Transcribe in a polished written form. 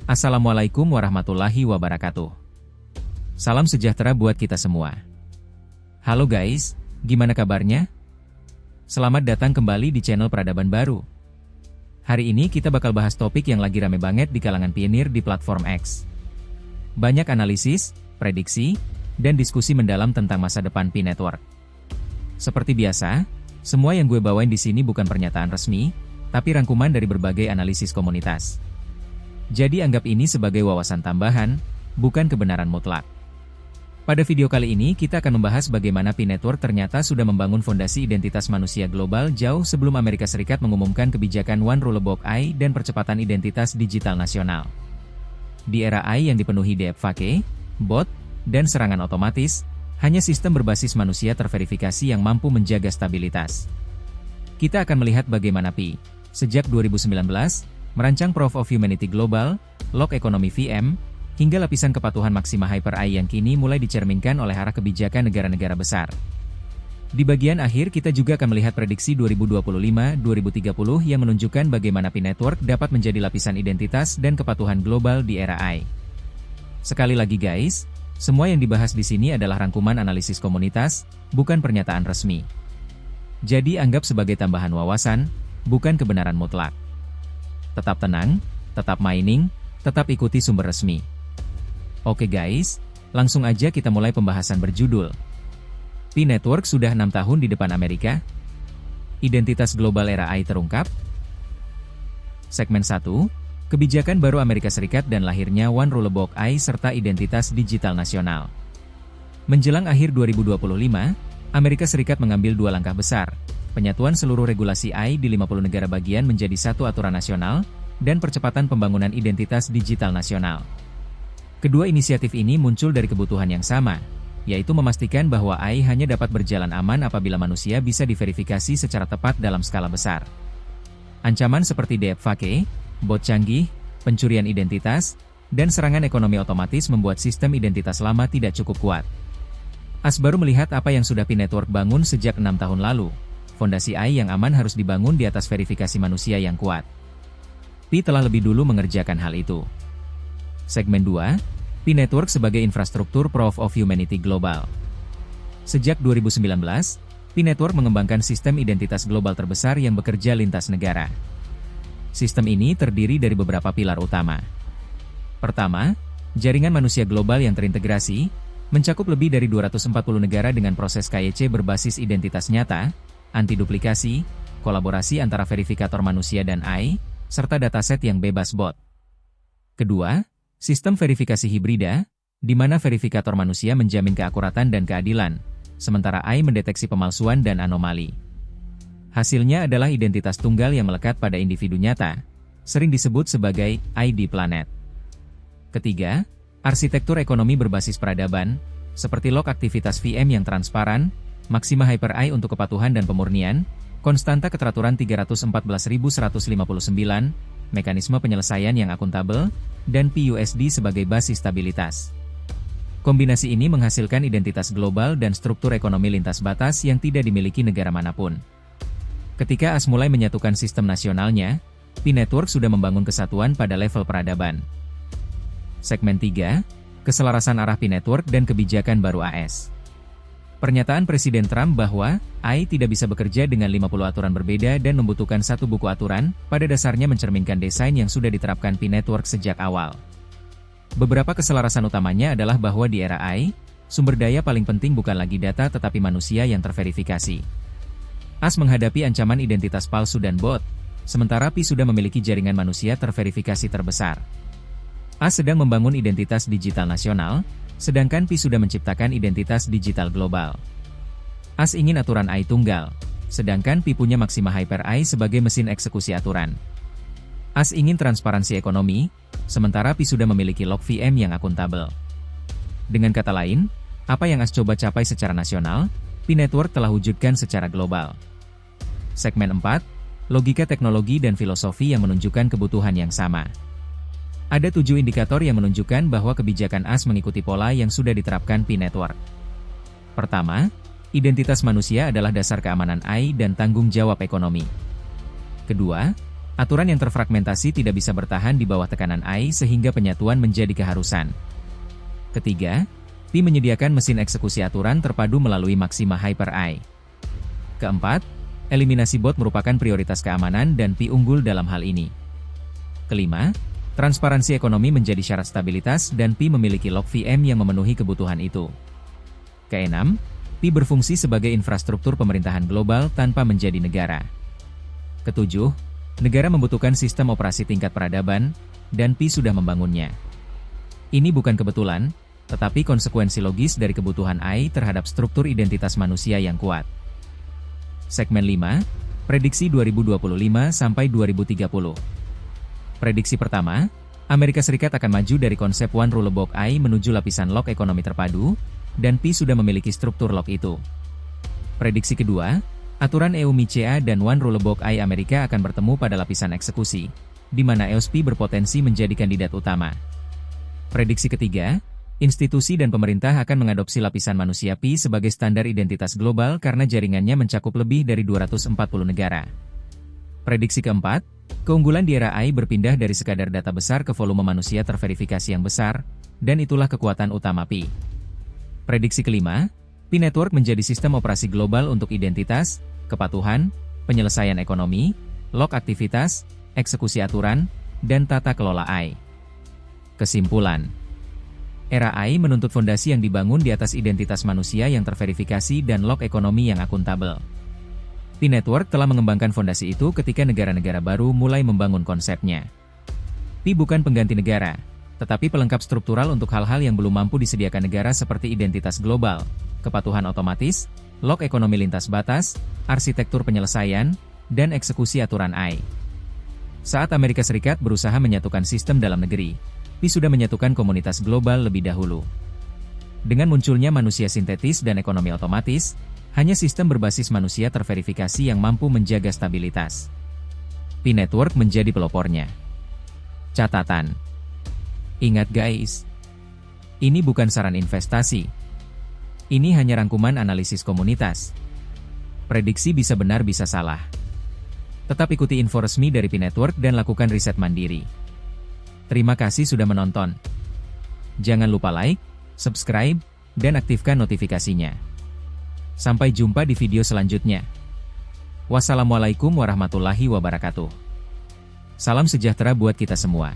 Assalamualaikum warahmatullahi wabarakatuh. Salam sejahtera buat kita semua. Halo guys, gimana kabarnya? Selamat datang kembali di channel Peradaban Baru. Hari ini kita bakal bahas topik yang lagi rame banget di kalangan pionir di platform X. Banyak analisis, prediksi, dan diskusi mendalam tentang masa depan Pi Network. Seperti biasa, semua yang gue bawain di sini bukan pernyataan resmi, tapi rangkuman dari berbagai analisis komunitas. Jadi anggap ini sebagai wawasan tambahan, bukan kebenaran mutlak. Pada video kali ini kita akan membahas bagaimana Pi Network ternyata sudah membangun fondasi identitas manusia global jauh sebelum Amerika Serikat mengumumkan kebijakan One Rulebook AI dan percepatan identitas digital nasional. Di era AI yang dipenuhi deepfake, bot, dan serangan otomatis, hanya sistem berbasis manusia terverifikasi yang mampu menjaga stabilitas. Kita akan melihat bagaimana Pi, sejak 2019, merancang Proof of Humanity Global, Lock Economy VM, hingga lapisan kepatuhan Maxima Hyper AI yang kini mulai dicerminkan oleh arah kebijakan negara-negara besar. Di bagian akhir kita juga akan melihat prediksi 2025-2030 yang menunjukkan bagaimana Pi Network dapat menjadi lapisan identitas dan kepatuhan global di era AI. Sekali lagi guys, semua yang dibahas di sini adalah rangkuman analisis komunitas, bukan pernyataan resmi. Jadi anggap sebagai tambahan wawasan, bukan kebenaran mutlak. Tetap tenang, tetap mining, tetap ikuti sumber resmi. Oke guys, langsung aja kita mulai pembahasan berjudul Pi Network sudah 6 tahun di depan Amerika. Identitas global era AI terungkap. Segmen 1, kebijakan baru Amerika Serikat dan lahirnya One Rulebook AI serta identitas digital nasional. Menjelang akhir 2025, Amerika Serikat mengambil dua langkah besar. Penyatuan seluruh regulasi AI di 50 negara bagian menjadi satu aturan nasional, dan percepatan pembangunan identitas digital nasional. Kedua inisiatif ini muncul dari kebutuhan yang sama, yaitu memastikan bahwa AI hanya dapat berjalan aman apabila manusia bisa diverifikasi secara tepat dalam skala besar. Ancaman seperti deepfake, bot canggih, pencurian identitas, dan serangan ekonomi otomatis membuat sistem identitas lama tidak cukup kuat. AS baru melihat apa yang sudah Pi Network bangun sejak 6 tahun lalu. Fondasi AI yang aman harus dibangun di atas verifikasi manusia yang kuat. Pi telah lebih dulu mengerjakan hal itu. Segmen 2, Pi Network sebagai infrastruktur Proof of Humanity Global. Sejak 2019, Pi Network mengembangkan sistem identitas global terbesar yang bekerja lintas negara. Sistem ini terdiri dari beberapa pilar utama. Pertama, jaringan manusia global yang terintegrasi, mencakup lebih dari 240 negara dengan proses KYC berbasis identitas nyata, anti-duplikasi, kolaborasi antara verifikator manusia dan AI, serta dataset yang bebas bot. Kedua, sistem verifikasi hibrida, di mana verifikator manusia menjamin keakuratan dan keadilan, sementara AI mendeteksi pemalsuan dan anomali. Hasilnya adalah identitas tunggal yang melekat pada individu nyata, sering disebut sebagai ID Planet. Ketiga, arsitektur ekonomi berbasis peradaban, seperti log aktivitas VM yang transparan, Maxima Hyper AI untuk kepatuhan dan pemurnian, konstanta keteraturan 314.159, mekanisme penyelesaian yang akuntabel, dan PUSD sebagai basis stabilitas. Kombinasi ini menghasilkan identitas global dan struktur ekonomi lintas batas yang tidak dimiliki negara manapun. Ketika AS mulai menyatukan sistem nasionalnya, Pi Network sudah membangun kesatuan pada level peradaban. Segmen 3, keselarasan arah Pi Network dan kebijakan baru AS. Pernyataan Presiden Trump bahwa AI tidak bisa bekerja dengan 50 aturan berbeda dan membutuhkan satu buku aturan, pada dasarnya mencerminkan desain yang sudah diterapkan Pi Network sejak awal. Beberapa keselarasan utamanya adalah bahwa di era AI, sumber daya paling penting bukan lagi data tetapi manusia yang terverifikasi. AS menghadapi ancaman identitas palsu dan bot, sementara Pi sudah memiliki jaringan manusia terverifikasi terbesar. AS sedang membangun identitas digital nasional, sedangkan Pi sudah menciptakan identitas digital global. AS ingin aturan AI tunggal, sedangkan Pi punya Maxima Hyper AI sebagai mesin eksekusi aturan. AS ingin transparansi ekonomi, sementara Pi sudah memiliki log VM yang akuntabel. Dengan kata lain, apa yang AS coba capai secara nasional, Pi Network telah wujudkan secara global. Segmen 4, logika teknologi dan filosofi yang menunjukkan kebutuhan yang sama. Ada 7 indikator yang menunjukkan bahwa kebijakan AS mengikuti pola yang sudah diterapkan Pi Network. Pertama, identitas manusia adalah dasar keamanan AI dan tanggung jawab ekonomi. Kedua, Aturan yang terfragmentasi tidak bisa bertahan di bawah tekanan AI sehingga penyatuan menjadi keharusan. Ketiga, Pi menyediakan mesin eksekusi aturan terpadu melalui Maxima Hyper AI. Keempat, eliminasi bot merupakan prioritas keamanan dan Pi unggul dalam hal ini. Kelima, transparansi ekonomi menjadi syarat stabilitas dan Pi memiliki lock VM yang memenuhi kebutuhan itu. Keenam, Pi berfungsi sebagai infrastruktur pemerintahan global tanpa menjadi negara. Ketujuh, negara membutuhkan sistem operasi tingkat peradaban, dan Pi sudah membangunnya. Ini bukan kebetulan, tetapi konsekuensi logis dari kebutuhan AI terhadap struktur identitas manusia yang kuat. Segmen 5, Prediksi 2025 sampai 2030. Prediksi pertama, Amerika Serikat akan maju dari konsep One Rulebook AI menuju lapisan lock ekonomi terpadu, dan Pi sudah memiliki struktur lock itu. Prediksi kedua, aturan EU-MiCA dan One Rulebook AI Amerika akan bertemu pada lapisan eksekusi, di mana EOS Pi berpotensi menjadi kandidat utama. Prediksi ketiga, institusi dan pemerintah akan mengadopsi lapisan manusia Pi sebagai standar identitas global karena jaringannya mencakup lebih dari 240 negara. Prediksi keempat, keunggulan di era AI berpindah dari sekadar data besar ke volume manusia terverifikasi yang besar, dan itulah kekuatan utama Pi. Prediksi kelima, Pi Network menjadi sistem operasi global untuk identitas, kepatuhan, penyelesaian ekonomi, lock aktivitas, eksekusi aturan, dan tata kelola AI. Kesimpulan, era AI menuntut fondasi yang dibangun di atas identitas manusia yang terverifikasi dan lock ekonomi yang akuntabel. Pi Network telah mengembangkan fondasi itu ketika negara-negara baru mulai membangun konsepnya. Pi bukan pengganti negara, tetapi pelengkap struktural untuk hal-hal yang belum mampu disediakan negara seperti identitas global, kepatuhan otomatis, lock ekonomi lintas batas, arsitektur penyelesaian, dan eksekusi aturan AI. Saat Amerika Serikat berusaha menyatukan sistem dalam negeri, Pi sudah menyatukan komunitas global lebih dahulu. Dengan munculnya manusia sintetis dan ekonomi otomatis, hanya sistem berbasis manusia terverifikasi yang mampu menjaga stabilitas. Pi Network menjadi pelopornya. Catatan. Ingat guys, ini bukan saran investasi. Ini hanya rangkuman analisis komunitas. Prediksi bisa benar bisa salah. Tetap ikuti info resmi dari Pi Network dan lakukan riset mandiri. Terima kasih sudah menonton. Jangan lupa like, subscribe, dan aktifkan notifikasinya. Sampai jumpa di video selanjutnya. Wassalamualaikum warahmatullahi wabarakatuh. Salam sejahtera buat kita semua.